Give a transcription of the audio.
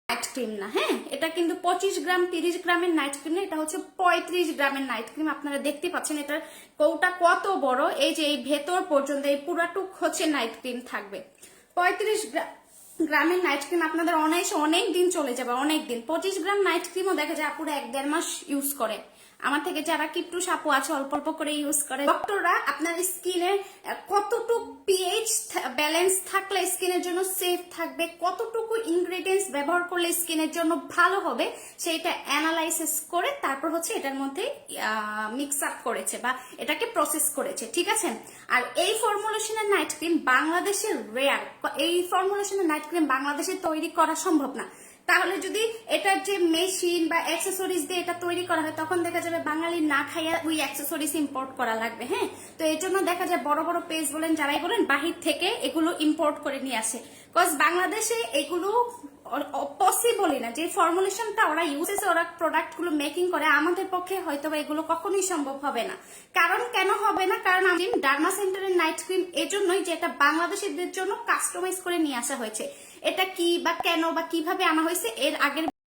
Night cream না, হ্যাঁ, এটা কিন্তু 25 গ্রাম 30 গ্রামের নাইট ক্রিম না, এটা হচ্ছে 35 গ্রামের নাইট ক্রিম। আপনারা দেখতে পাচ্ছেন এটার কৌটা কত বড়, এই যে এই ভেতর পর্যন্ত এই পুরাটুক হচ্ছে নাইট ক্রিম থাকবে। 35 গ্রামের নাইট ক্রিম আপনাদের অনায়াসে অনেক দিন চলে যাবে, অনেক দিন। 25 গ্রাম নাইট ক্রিমও দেখা যায় পুরো 1-1.5 মাস ইউজ করে। আমার থেকে যারা কিপটু সাপু আছে অল্প অল্প করে ইউজ করে। ডক্টররা আপনার স্কিনের কতটুকু পিএইচ ব্যালেন্স থাকলে স্কিনের জন্য সেফ থাকবে, কতটুকু ইনগ্রেডিয়েন্টস ব্যবহার করলে স্কিনের জন্য ভালো হবে, সেটা অ্যানালাইসিস করে তারপর হচ্ছে এটার মধ্যে মিক্স আপ করেছে বা এটাকে প্রসেস করেছে, ঠিক আছে। আর এই ফর্মুলেশনের নাইট ক্রিম বাংলাদেশের রেয়ার, এই ফর্মুলেশনের নাইট ক্রিম বাংলাদেশে তৈরি করা সম্ভব না। তাহলে যদি এটার যে মেশিন বা অ্যাক্সেসরিজ দিয়ে এটা তৈরি করা হয়, তখন দেখা যাবে বাঙালি না খাইয়া ওই অ্যাক্সেসরিজ ইম্পোর্ট করা লাগবে, হ্যাঁ। তো এই জন্য দেখা যায় বড় বড় পেজ বলেন যারাই বলেন বাহির থেকে এগুলো ইম্পোর্ট করে নিয়ে আসে, বিকজ বাংলাদেশে এগুলো পসিবলই না। যে ফর্মুলেশনটা ওরা ইউজ করে, ওরা প্রোডাক্ট গুলো মেকিং করে, আমাদের পক্ষে হয়তো এগুলো কখনোই সম্ভব হবে না। কারণ কেন হবে না? কারণ আমি ডার্মা সেন্টারের নাইট ক্রিম এজন্যই যে এটা বাংলাদেশিদের জন্য কাস্টমাইজ করে নিয়ে আসা হয়েছে। এটা কি বা কেন বা কিভাবে আনা হয়েছে এর আগের